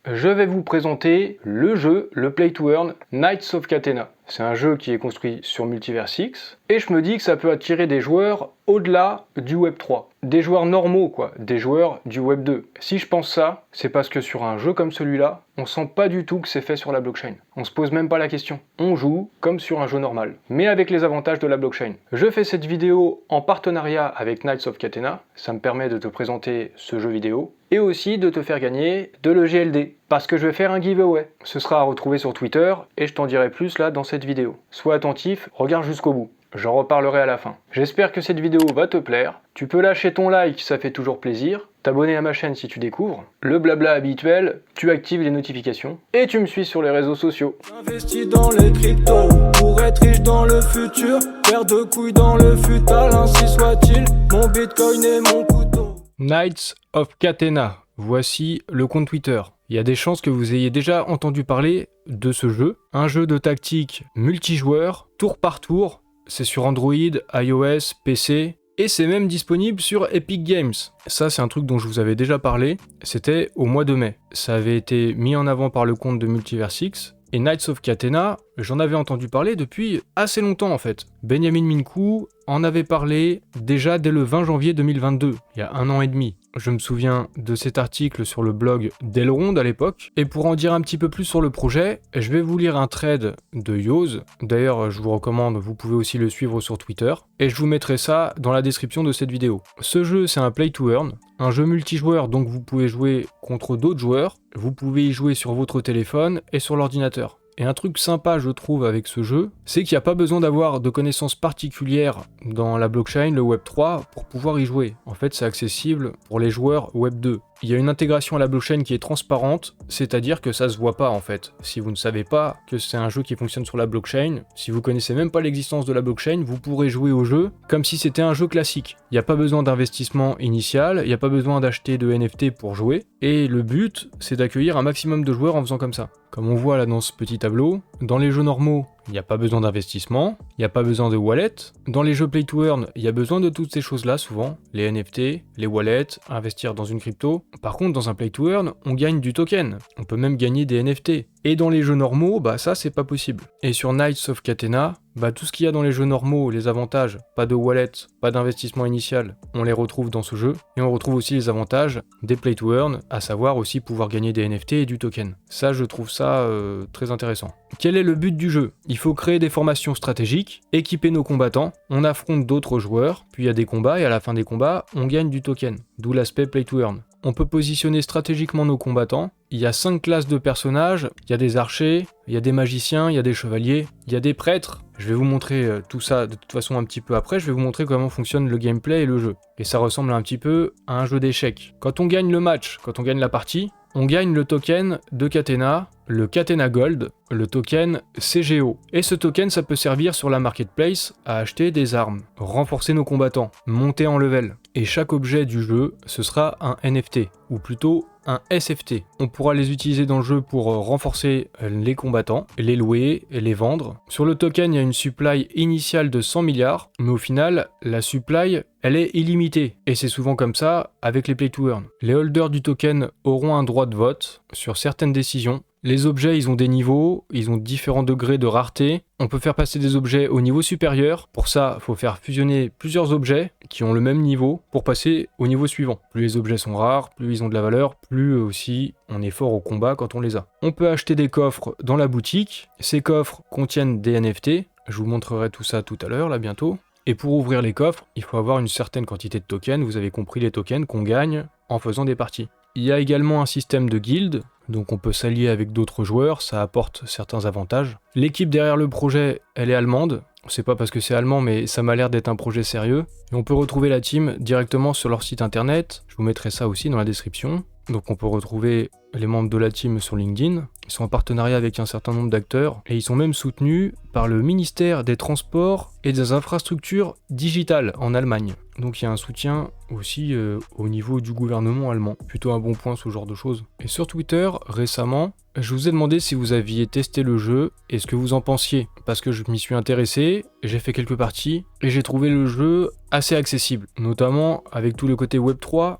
je vais vous présenter le jeu, le Play to Earn Knights of Catena. C'est un jeu qui est construit sur Multiversix, et je me dis que ça peut attirer des joueurs au-delà du Web 3. Des joueurs normaux quoi, des joueurs du Web 2. Si je pense ça, c'est parce que sur un jeu comme celui-là, on sent pas du tout que c'est fait sur la blockchain. On se pose même pas la question. On joue comme sur un jeu normal, mais avec les avantages de la blockchain. Je fais cette vidéo en partenariat avec Knights of Catena, ça me permet de te présenter ce jeu vidéo, et aussi de te faire gagner de l'EGLD, parce que je vais faire un giveaway. Ce sera à retrouver sur Twitter, et je t'en dirai plus là dans cette vidéo. Sois attentif, regarde jusqu'au bout. J'en reparlerai à la fin. J'espère que cette vidéo va te plaire. Tu peux lâcher ton like, ça fait toujours plaisir. T'abonner à ma chaîne si tu découvres. Le blabla habituel, tu actives les notifications. Et tu me suis sur les réseaux sociaux. J'investis dans les cryptos pour être riche dans le futur. Paire de couilles dans le futal, ainsi soit-il. Mon bitcoin et mon couteau. Knights of Catena. Voici le compte Twitter. Il y a des chances que vous ayez déjà entendu parler de ce jeu. Un jeu de tactique multijoueur, tour par tour. C'est sur Android, iOS, PC, et c'est même disponible sur Epic Games. Ça, c'est un truc dont je vous avais déjà parlé, c'était au mois de mai. Ça avait été mis en avant par le compte de Multiversix, et Knights of Catena, j'en avais entendu parler depuis assez longtemps en fait. Benjamin Minkou en avait parlé déjà dès le 20 janvier 2022, il y a 1 an et demi. Je me souviens de cet article sur le blog d'Elrond à l'époque, et pour en dire un petit peu plus sur le projet, je vais vous lire un thread de Yoz. D'ailleurs, je vous recommande, vous pouvez aussi le suivre sur Twitter, et je vous mettrai ça dans la description de cette vidéo. Ce jeu, c'est un play to earn, un jeu multijoueur, donc vous pouvez jouer contre d'autres joueurs, vous pouvez y jouer sur votre téléphone et sur l'ordinateur. Et un truc sympa, je trouve, avec ce jeu, c'est qu'il n'y a pas besoin d'avoir de connaissances particulières dans la blockchain, le Web 3, pour pouvoir y jouer. En fait, c'est accessible pour les joueurs Web 2. Il y a une intégration à la blockchain qui est transparente, c'est-à-dire que ça se voit pas en fait. Si vous ne savez pas que c'est un jeu qui fonctionne sur la blockchain, si vous connaissez même pas l'existence de la blockchain, vous pourrez jouer au jeu comme si c'était un jeu classique. Il n'y a pas besoin d'investissement initial, il n'y a pas besoin d'acheter de NFT pour jouer, et le but, c'est d'accueillir un maximum de joueurs en faisant comme ça. Comme on voit là dans ce petit tableau, dans les jeux normaux, il n'y a pas besoin d'investissement, il n'y a pas besoin de wallet. Dans les jeux play to earn, il y a besoin de toutes ces choses-là souvent, les NFT, les wallets, investir dans une crypto. Par contre, dans un play to earn, on gagne du token, on peut même gagner des NFT. Et dans les jeux normaux, bah ça c'est pas possible. Et sur Knights of Catena, bah tout ce qu'il y a dans les jeux normaux, les avantages, pas de wallet, pas d'investissement initial, on les retrouve dans ce jeu. Et on retrouve aussi les avantages des play to earn, à savoir aussi pouvoir gagner des NFT et du token. Ça, je trouve ça très intéressant. Quel est le but du jeu ? Il faut créer des formations stratégiques, équiper nos combattants, on affronte d'autres joueurs, puis il y a des combats et à la fin des combats, on gagne du token. D'où l'aspect play to earn. On peut positionner stratégiquement nos combattants. Il y a 5 classes de personnages, il y a des archers, il y a des magiciens, il y a des chevaliers, il y a des prêtres. Je vais vous montrer tout ça de toute façon un petit peu après, je vais vous montrer comment fonctionne le gameplay et le jeu. Et ça ressemble un petit peu à un jeu d'échecs. Quand on gagne le match, quand on gagne la partie, on gagne le token de Catena, le Catena Gold, le token CGO. Et ce token, ça peut servir sur la marketplace à acheter des armes, renforcer nos combattants, monter en level. Et chaque objet du jeu, ce sera un NFT, ou plutôt un SFT. On pourra les utiliser dans le jeu pour renforcer les combattants, les louer et les vendre. Sur le token, il y a une supply initiale de 100 milliards, mais au final, la supply, elle est illimitée. Et c'est souvent comme ça avec les play to earn. Les holders du token auront un droit de vote sur certaines décisions. Les objets, ils ont des niveaux, ils ont différents degrés de rareté. On peut faire passer des objets au niveau supérieur. Pour ça, il faut faire fusionner plusieurs objets qui ont le même niveau pour passer au niveau suivant. Plus les objets sont rares, plus ils ont de la valeur, plus aussi on est fort au combat quand on les a. On peut acheter des coffres dans la boutique. Ces coffres contiennent des NFT. Je vous montrerai tout ça tout à l'heure, là bientôt. Et pour ouvrir les coffres, il faut avoir une certaine quantité de tokens. Vous avez compris les tokens qu'on gagne en faisant des parties. Il y a également un système de guildes. Donc on peut s'allier avec d'autres joueurs, ça apporte certains avantages. L'équipe derrière le projet, elle est allemande. C'est pas parce que c'est allemand, mais ça m'a l'air d'être un projet sérieux. Et on peut retrouver la team directement sur leur site internet. Je vous mettrai ça aussi dans la description. Donc on peut retrouver les membres de la team sur LinkedIn. Ils sont en partenariat avec un certain nombre d'acteurs. Et ils sont même soutenus par le ministère des Transports et des Infrastructures Digitales en Allemagne. Donc il y a un soutien aussi au niveau du gouvernement allemand. Plutôt un bon point ce genre de choses. Et sur Twitter, récemment, je vous ai demandé si vous aviez testé le jeu et ce que vous en pensiez. Parce que je m'y suis intéressé, j'ai fait quelques parties et j'ai trouvé le jeu assez accessible, notamment avec tout le côté Web3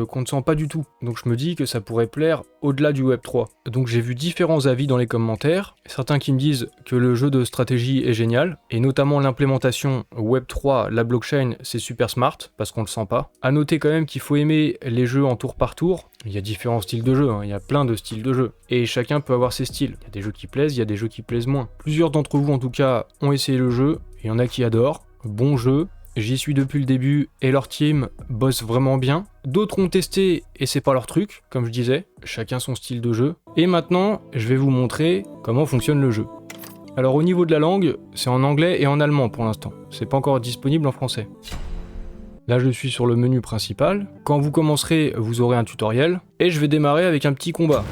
qu'on ne sent pas du tout. Donc je me dis que ça pourrait plaire au-delà du Web3. Donc j'ai vu différents avis dans les commentaires, certains qui me disent que le jeu de stratégie est génial, et notamment l'implémentation Web3, la blockchain, c'est super smart, parce qu'on le sent pas. À noter quand même qu'il faut aimer les jeux en tour par tour. Il y a différents styles de jeu, il y a plein de styles de jeu, et chacun peut avoir ses styles. Il y a des jeux qui plaisent, il y a des jeux qui plaisent moins. Plusieurs d'entre vous en tout cas ont essayé le jeu, il y en a qui adorent, bon jeu, j'y suis depuis le début et leur team bosse vraiment bien. D'autres ont testé et c'est pas leur truc, comme je disais, chacun son style de jeu. Et maintenant, je vais vous montrer comment fonctionne le jeu. Alors au niveau de la langue, c'est en anglais et en allemand pour l'instant, c'est pas encore disponible en français. Là je suis sur le menu principal, quand vous commencerez vous aurez un tutoriel, et je vais démarrer avec un petit combat.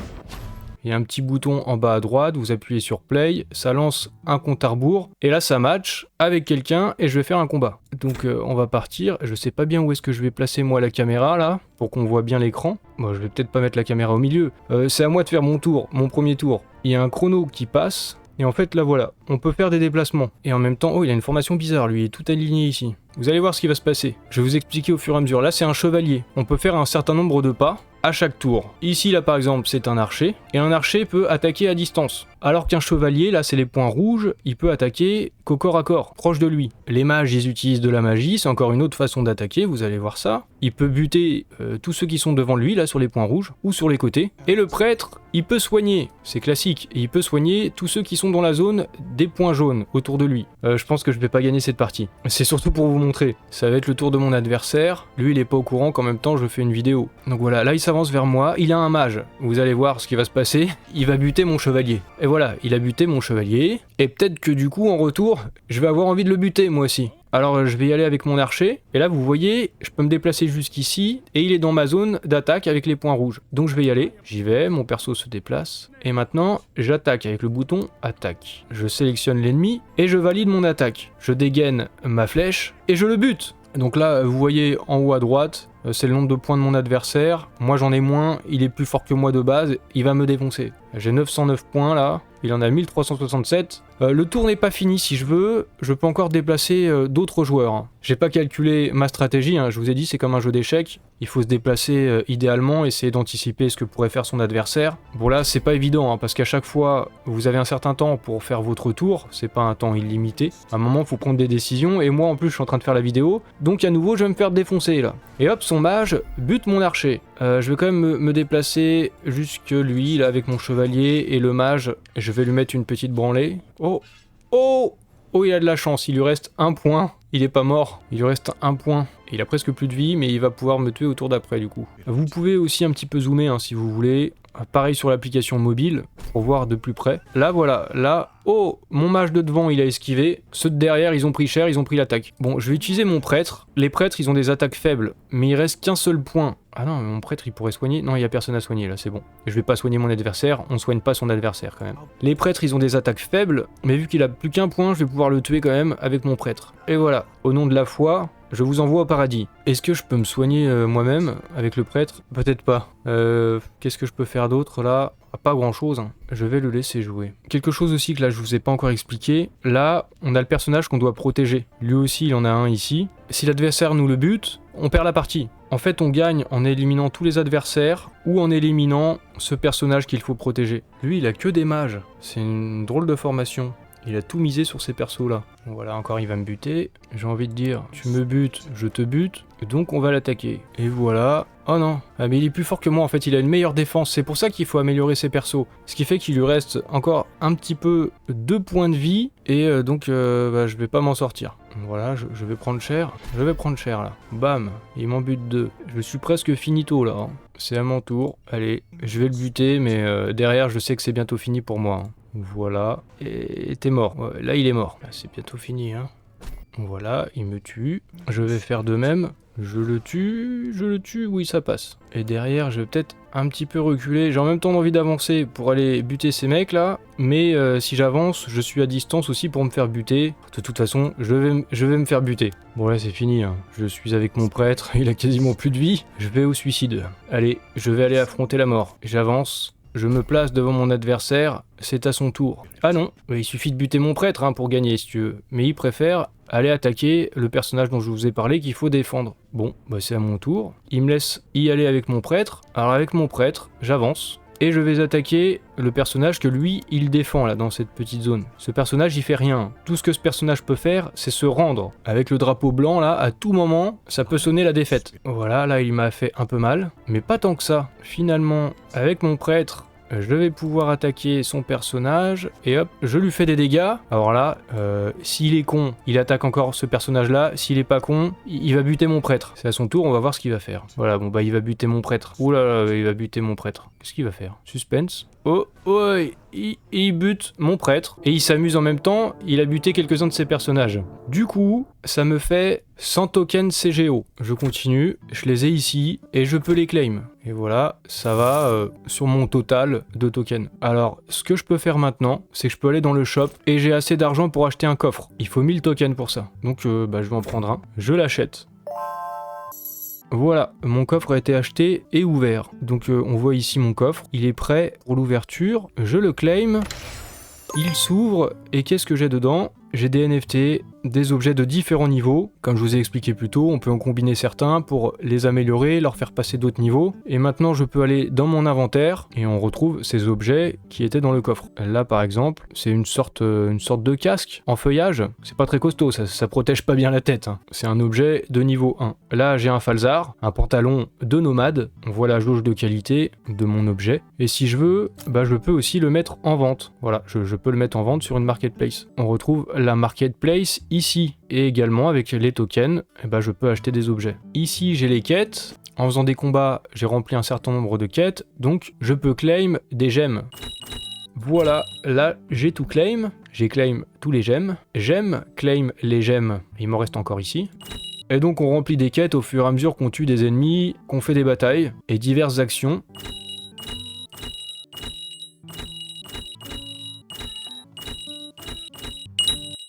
Il y a un petit bouton en bas à droite, vous appuyez sur play, ça lance un compte à rebours, et là ça match avec quelqu'un et je vais faire un combat. Donc on va partir, je sais pas bien où est-ce que je vais placer moi la caméra là, pour qu'on voit bien l'écran. Bon, je vais peut-être pas mettre la caméra au milieu, c'est à moi de faire mon tour, mon premier tour. Il y a un chrono qui passe, et en fait là voilà, on peut faire des déplacements. Et en même temps, oh il a une formation bizarre lui, il est tout aligné ici. Vous allez voir ce qui va se passer, je vais vous expliquer au fur et à mesure. Là c'est un chevalier, on peut faire un certain nombre de pas à chaque tour. Ici là par exemple c'est un archer, et un archer peut attaquer à distance. Alors qu'un chevalier, là c'est les points rouges, il peut attaquer qu'au corps à corps, proche de lui. Les mages ils utilisent de la magie, c'est encore une autre façon d'attaquer, vous allez voir ça. Il peut buter tous ceux qui sont devant lui là sur les points rouges, ou sur les côtés. Et le prêtre, il peut soigner, c'est classique, et il peut soigner tous ceux qui sont dans la zone des points jaunes autour de lui. Je pense que je vais pas gagner cette partie. C'est surtout pour vous montrer, ça va être le tour de mon adversaire, lui il est pas au courant qu'en même temps je fais une vidéo. Donc voilà, là il s'avance vers moi, il a un mage, vous allez voir ce qui va se passer, il va buter mon chevalier. Et voilà, il a buté mon chevalier, et peut-être que du coup en retour, je vais avoir envie de le buter moi aussi. Alors je vais y aller avec mon archer, et là vous voyez, je peux me déplacer jusqu'ici, et il est dans ma zone d'attaque avec les points rouges. Donc je vais y aller, j'y vais, mon perso se déplace, et maintenant j'attaque avec le bouton attaque. Je sélectionne l'ennemi, et je valide mon attaque. Je dégaine ma flèche, et je le bute. Donc là vous voyez en haut à droite, c'est le nombre de points de mon adversaire, moi j'en ai moins, il est plus fort que moi de base, il va me défoncer. J'ai 909 points là, il en a 1367. Le tour n'est pas fini, si je veux, je peux encore déplacer d'autres joueurs. J'ai pas calculé ma stratégie, je vous ai dit c'est comme un jeu d'échecs, il faut se déplacer idéalement, essayer d'anticiper ce que pourrait faire son adversaire. Bon là c'est pas évident, parce qu'à chaque fois vous avez un certain temps pour faire votre tour, c'est pas un temps illimité. À un moment il faut prendre des décisions, et moi en plus je suis en train de faire la vidéo, donc à nouveau je vais me faire défoncer là. Et hop, son mage bute mon archer. Je vais quand même me déplacer jusque lui là avec mon chevalier, et le mage, je vais lui mettre une petite branlée. Oh, oh, oh, il a de la chance, il lui reste un point. Il est pas mort, il lui reste un point. Il a presque plus de vie, mais il va pouvoir me tuer au tour d'après du coup. Vous pouvez aussi un petit peu zoomer si vous voulez. Pareil sur l'application mobile, pour voir de plus près. Là voilà, là, oh, mon mage de devant il a esquivé. Ceux de derrière ils ont pris cher, ils ont pris l'attaque. Bon, je vais utiliser mon prêtre. Les prêtres ils ont des attaques faibles, mais il reste qu'un seul point. Ah non, mais mon prêtre il pourrait soigner. Non, il n'y a personne à soigner là, c'est bon. Je vais pas soigner mon adversaire, on soigne pas son adversaire quand même. Les prêtres ils ont des attaques faibles, mais vu qu'il a plus qu'un point, je vais pouvoir le tuer quand même avec mon prêtre. Et voilà, au nom de la foi, je vous envoie au paradis. Est-ce que je peux me soigner moi-même avec le prêtre? Peut-être pas. Qu'est-ce que je peux faire d'autre là? Pas grand chose, je vais le laisser jouer. Quelque chose aussi que là je vous ai pas encore expliqué, là on a le personnage qu'on doit protéger. Lui aussi il en a un ici. Si l'adversaire nous le bute, on perd la partie. En fait on gagne en éliminant tous les adversaires ou en éliminant ce personnage qu'il faut protéger. Lui il a que des mages, c'est une drôle de formation. Il a tout misé sur ces persos là. Bon, voilà, encore il va me buter. J'ai envie de dire, tu me butes, je te bute. Donc on va l'attaquer. Et voilà. Oh non. Ah mais il est plus fort que moi en fait, il a une meilleure défense. C'est pour ça qu'il faut améliorer ses persos. Ce qui fait qu'il lui reste encore un petit peu 2 points de vie. Et donc je vais pas m'en sortir. Voilà, je vais prendre cher. Je vais prendre cher là. Bam. Il m'en bute 2. Je suis presque finito là. C'est à mon tour. Allez, je vais le buter. Mais derrière je sais que c'est bientôt fini pour moi. Voilà, et t'es mort. Ouais, là il est mort. Là, c'est bientôt fini. Voilà, il me tue. Je vais faire de même. Je le tue, oui ça passe. Et derrière je vais peut-être un petit peu reculer. J'ai en même temps envie d'avancer pour aller buter ces mecs là. Mais si j'avance, je suis à distance aussi pour me faire buter. De toute façon, je vais me faire buter. Bon là c'est fini. Je suis avec mon prêtre, il a quasiment plus de vie. Je vais au suicide. Allez, je vais aller affronter la mort. J'avance. je me place devant mon adversaire, c'est à son tour. Ah non, il suffit de buter mon prêtre hein, pour gagner si tu veux. Mais il préfère aller attaquer le personnage dont je vous ai parlé qu'il faut défendre. Bon, c'est à mon tour. Il me laisse y aller avec mon prêtre. Alors avec mon prêtre, j'avance. Et je vais attaquer le personnage que lui, il défend là dans cette petite zone. Ce personnage, il fait rien. Tout ce que ce personnage peut faire, c'est se rendre. Avec le drapeau blanc là, à tout moment, ça peut sonner la défaite. Voilà, là il m'a fait un peu mal, mais pas tant que ça. Finalement, avec mon prêtre, je vais pouvoir attaquer son personnage, et hop, je lui fais des dégâts. Alors là, s'il est con, il attaque encore ce personnage-là. S'il est pas con, il va buter mon prêtre. C'est à son tour, on va voir ce qu'il va faire. Voilà, il va buter mon prêtre. Ouh là là, il va buter mon prêtre. Qu'est-ce qu'il va faire? Suspense. Oh, il bute mon prêtre. Et il s'amuse en même temps, il a buté quelques-uns de ses personnages. Du coup, ça me fait 100 tokens CGO. Je continue, je les ai ici, et je peux les claim. Et voilà, ça va sur mon total de tokens. Alors, ce que je peux faire maintenant, c'est que je peux aller dans le shop, et j'ai assez d'argent pour acheter un coffre. Il faut 1000 tokens pour ça. Donc, je vais en prendre un. Je l'achète. Voilà, mon coffre a été acheté et ouvert. Donc on voit ici mon coffre, il est prêt pour l'ouverture. Je le claim, il s'ouvre et qu'est-ce que j'ai dedans? J'ai des NFT, des objets de différents niveaux. Comme je vous ai expliqué plus tôt, on peut en combiner certains pour les améliorer, leur faire passer d'autres niveaux. Et maintenant, je peux aller dans mon inventaire et on retrouve ces objets qui étaient dans le coffre. Là, par exemple, c'est une sorte de casque en feuillage. C'est pas très costaud, ça protège pas bien la tête. Hein. C'est un objet de niveau 1. Là, j'ai un falzar, un pantalon de nomade. On voit la jauge de qualité de mon objet. Et si je veux, je peux aussi le mettre en vente. Voilà, je peux le mettre en vente sur une marketplace. On retrouve la marketplace ici et également avec les tokens je peux acheter des objets. Ici j'ai les quêtes, en faisant des combats j'ai rempli un certain nombre de quêtes, donc je peux claim des gemmes. Voilà, là j'ai tout claim, j'ai claim tous les gemmes, claim les gemmes, il m'en reste encore ici. Et donc on remplit des quêtes au fur et à mesure qu'on tue des ennemis, qu'on fait des batailles et diverses actions.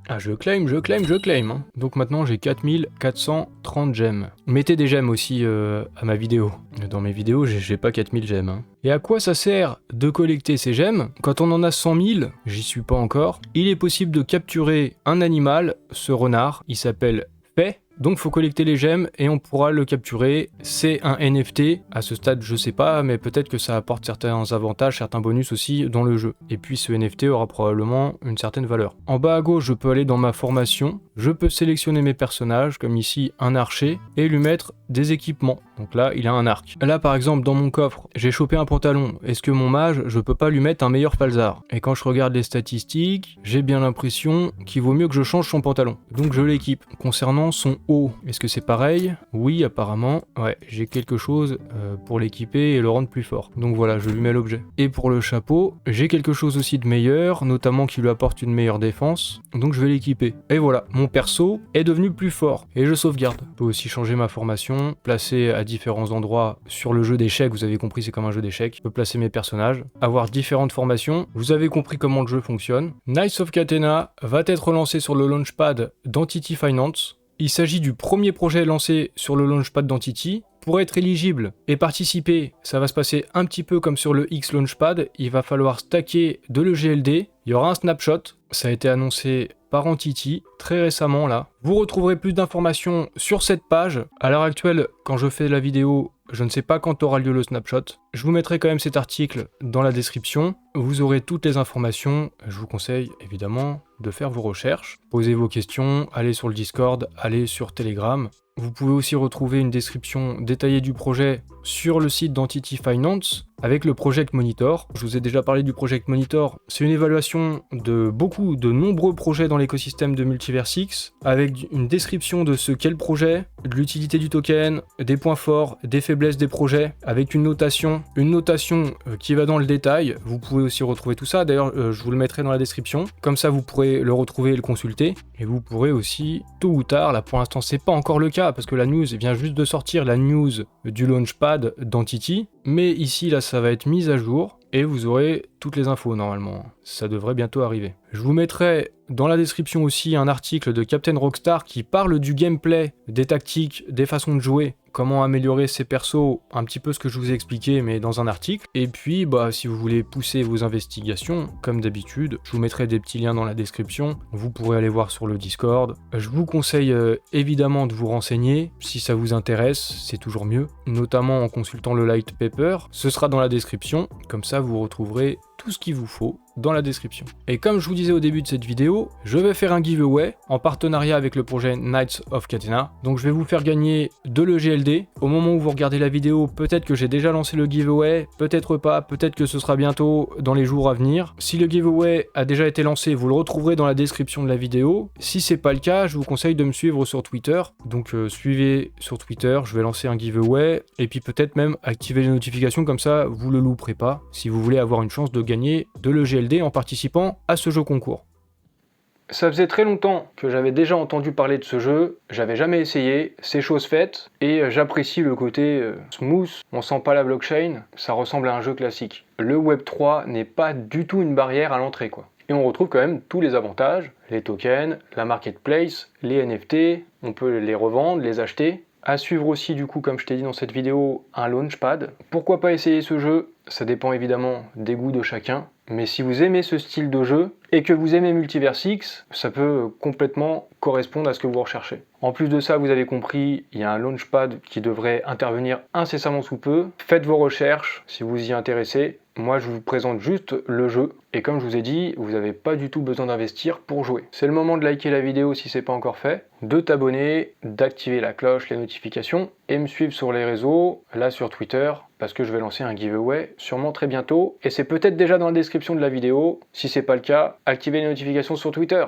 Ah, je claim. Hein. Donc maintenant j'ai 4430 gemmes. Mettez des gemmes aussi à ma vidéo. Dans mes vidéos, j'ai pas 4000 gemmes. Hein. Et à quoi ça sert de collecter ces gemmes? Quand on en a 100 000, j'y suis pas encore, il est possible de capturer un animal, ce renard, il s'appelle Paix. Donc faut collecter les gemmes et on pourra le capturer. C'est un NFT. À ce stade, je sais pas, mais peut-être que ça apporte certains avantages, certains bonus aussi dans le jeu. Et puis ce NFT aura probablement une certaine valeur. En bas à gauche, je peux aller dans ma formation. Je peux sélectionner mes personnages, comme ici un archer, et lui mettre des équipements. Donc là, il a un arc. Là, par exemple, dans mon coffre, j'ai chopé un pantalon. Est-ce que mon mage, je peux pas lui mettre un meilleur falzar? Et quand je regarde les statistiques, j'ai bien l'impression qu'il vaut mieux que je change son pantalon. Donc je l'équipe. Concernant son haut, est-ce que c'est pareil? Oui, apparemment. Ouais, j'ai quelque chose pour l'équiper et le rendre plus fort. Donc voilà, je lui mets l'objet. Et pour le chapeau, j'ai quelque chose aussi de meilleur, notamment qui lui apporte une meilleure défense. Donc je vais l'équiper. Et voilà, mon perso est devenu plus fort. Et je sauvegarde. Je peux aussi changer ma formation, placer à différents endroits sur le jeu d'échecs. Vous avez compris, c'est comme un jeu d'échecs. Je peux placer mes personnages, avoir différentes formations. Vous avez compris comment le jeu fonctionne. Knights of Catena va être lancé sur le launchpad d'Entity Finance. Il s'agit du premier projet lancé sur le launchpad d'Entity. Pour être éligible et participer, ça va se passer un petit peu comme sur le X Launchpad. Il va falloir stacker de l'EGLD. Il y aura un snapshot. Ça a été annoncé par Entity très récemment là. Vous retrouverez plus d'informations sur cette page. À l'heure actuelle, quand je fais la vidéo, je ne sais pas quand aura lieu le snapshot. Je vous mettrai quand même cet article dans la description. Vous aurez toutes les informations. Je vous conseille évidemment de faire vos recherches, posez vos questions, allez sur le Discord, allez sur Telegram. Vous pouvez aussi retrouver une description détaillée du projet sur le site d'Entity Finance avec le Project Monitor. Je vous ai déjà parlé du Project Monitor. C'est une évaluation de nombreux projets dans l'écosystème de Multiversix avec une description de ce qu'est le projet, de l'utilité du token, des points forts, des faiblesses des projets, avec une notation qui va dans le détail. Vous pouvez aussi retrouver tout ça. D'ailleurs, je vous le mettrai dans la description. Comme ça, vous pourrez le retrouver et le consulter. Et vous pourrez aussi, tôt ou tard, là pour l'instant, c'est pas encore le cas parce que la news vient juste de sortir, la news du launchpad d'Entity. Mais ici, là, ça va être mis à jour et vous aurez toutes les infos normalement. Ça devrait bientôt arriver. Je vous mettrai dans la description aussi un article de Captain Rockstar qui parle du gameplay, des tactiques, des façons de jouer comment améliorer ses persos, un petit peu ce que je vous ai expliqué mais dans un article. Et puis si vous voulez pousser vos investigations, comme d'habitude, je vous mettrai des petits liens dans la description, vous pourrez aller voir sur le Discord. Je vous conseille évidemment de vous renseigner, si ça vous intéresse, c'est toujours mieux, notamment en consultant le Light Paper, ce sera dans la description, comme ça vous retrouverez tout ce qu'il vous faut dans la description. Et comme je vous disais au début de cette vidéo, je vais faire un giveaway en partenariat avec le projet Knights of Catena. Donc je vais vous faire gagner de l'EGLD. Au moment où vous regardez la vidéo, peut-être que j'ai déjà lancé le giveaway, peut-être pas, peut-être que ce sera bientôt dans les jours à venir. Si le giveaway a déjà été lancé, vous le retrouverez dans la description de la vidéo. Si c'est pas le cas, je vous conseille de me suivre sur Twitter. Donc suivez sur Twitter, je vais lancer un giveaway et puis peut-être même activer les notifications, comme ça vous le louperez pas si vous voulez avoir une chance de gagner de l'EGLD en participant à ce jeu concours. Ça faisait très longtemps que j'avais déjà entendu parler de ce jeu, j'avais jamais essayé, c'est chose faite, et j'apprécie le côté smooth, on sent pas la blockchain, ça ressemble à un jeu classique. Le Web3 n'est pas du tout une barrière à l'entrée quoi. Et on retrouve quand même tous les avantages, les tokens, la marketplace, les NFT, on peut les revendre, les acheter. À suivre aussi du coup, comme je t'ai dit dans cette vidéo, un launchpad. Pourquoi pas essayer ce jeu? Ça dépend évidemment des goûts de chacun. Mais si vous aimez ce style de jeu et que vous aimez Multiversix, ça peut complètement correspondre à ce que vous recherchez. En plus de ça, vous avez compris, il y a un launchpad qui devrait intervenir incessamment sous peu. Faites vos recherches si vous y intéressez. Moi, je vous présente juste le jeu. Et comme je vous ai dit, vous n'avez pas du tout besoin d'investir pour jouer. C'est le moment de liker la vidéo si ce n'est pas encore fait, de t'abonner, d'activer la cloche, les notifications, et me suivre sur les réseaux, là sur Twitter, parce que je vais lancer un giveaway sûrement très bientôt. Et c'est peut-être déjà dans la description de la vidéo. Si c'est pas le cas, activez les notifications sur Twitter.